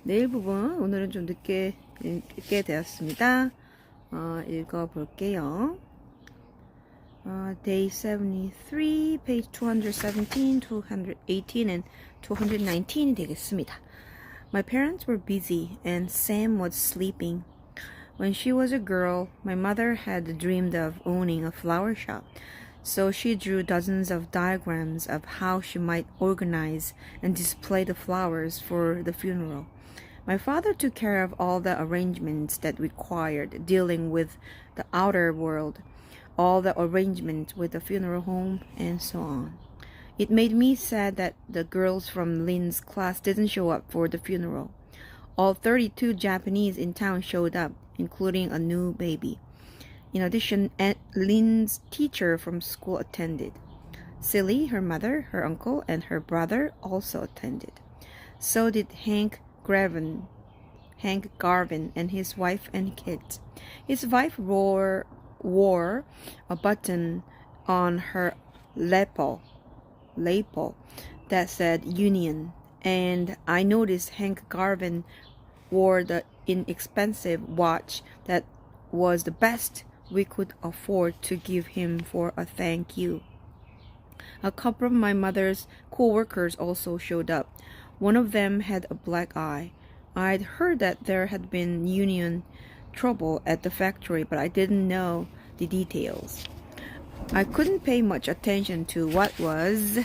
내일 부분 오늘은 좀 늦게 읽게 되었습니다. 읽어볼게요. Day 73, page 217, 218, and 219이 되겠습니다. My parents were busy and Sam was sleeping. When she was a girl, my mother had dreamed of owning a flower shop. So she drew dozens of diagrams of how she might organize and display the flowers for the funeral. My father took care of all the arrangements that required dealing with the outer world, all the arrangements with the funeral home, and so on. It made me sad that the girls from Lynn's class didn't show up for the funeral. All 32 Japanese in town showed up, including a new baby. In addition, Lynn's teacher from school attended. Silly, her mother, her uncle, and her brother also attended. So did Hank Garvin and his wife and kids. His wife wore a button on her lapel that said Union, and I noticed Hank Garvin wore the inexpensive watch that was the best we could afford to give him for a thank you. A couple of my mother's co-workers also showed up. One of them had a black eye. I'd heard that there had been union trouble at the factory, but I didn't know the details. I couldn't pay much attention to what was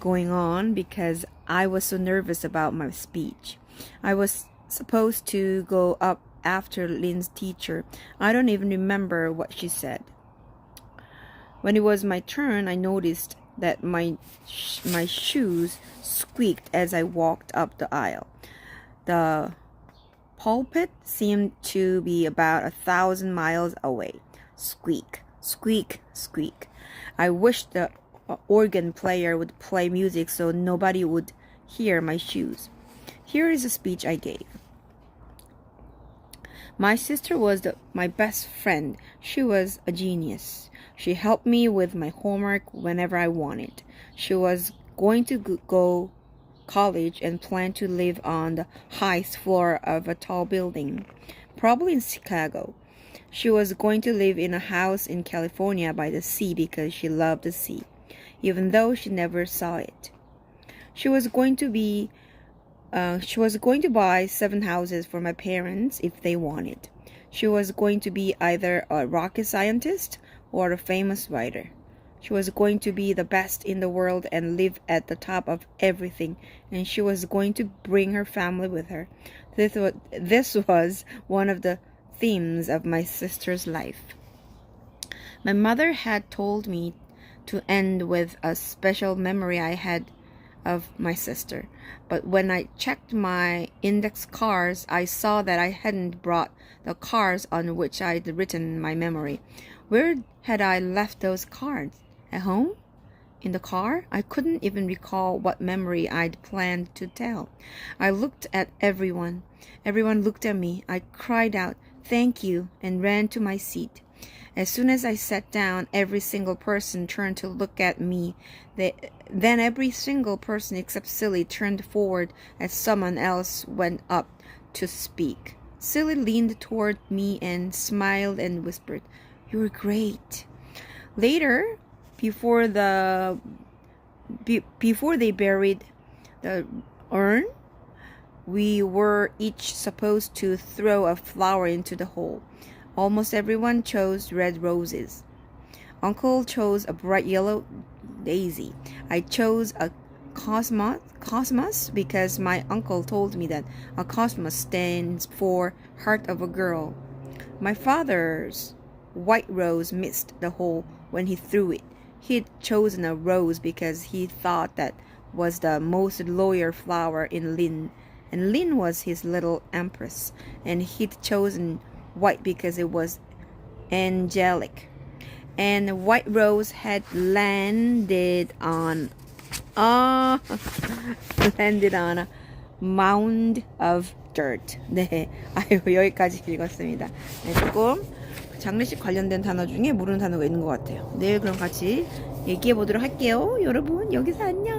going on because I was so nervous about my speech. I was supposed to go up after Lynn's teacher. I don't even remember what she said. When it was my turn, I noticed that my shoes squeaked as I walked up the aisle. The pulpit seemed to be about 1,000 miles away. Squeak, squeak, squeak. I wished the organ player would play music so nobody would hear my shoes. Here is a speech I gave. My sister was my best friend. She was a genius. She helped me with my homework whenever I wanted. She was going to go college and planned to live on the highest floor of a tall building, probably in Chicago. She was going to live in a house in California by the sea because she loved the sea, even though she never saw it. She was going to buy 7 houses for my parents if they wanted. She was going to be either a rocket scientist or a famous writer. She was going to be the best in the world and live at the top of everything, and she was going to bring her family with her. This was one of the themes of my sister's life. My mother had told me to end with a special memory I had of my sister, but when I checked my index cards, I saw that I hadn't brought the cards on which I'd written my memory. Where had I left those cards? At home? In the car? I couldn't even recall what memory I'd planned to tell. I looked at everyone. Everyone looked at me. I cried out, "Thank you," and ran to my seat. As soon as I sat down, every single person turned to look at me. Then every single person except Silly turned forward as someone else went up to speak. Silly leaned toward me and smiled and whispered, "You're great." Later, before they buried the urn, we were each supposed to throw a flower into the hole. Almost everyone chose red roses. Uncle chose a bright yellow daisy. I chose a cosmos because my uncle told me that a cosmos stands for heart of a girl. My father's white rose missed the hole when he threw it. He'd chosen a rose because he thought that was the most loyal flower in Lynn, and Lynn was his little empress, and he'd chosen white because it was angelic. And the white rose had landed on a mound of dirt. 네, 여기까지 읽었습니다. 네, 조금 장례식 관련된 단어 중에 모르는 단어가 있는 것 같아요. 내일 그럼 같이 얘기해 보도록 할게요. 여러분, 여기서 안녕.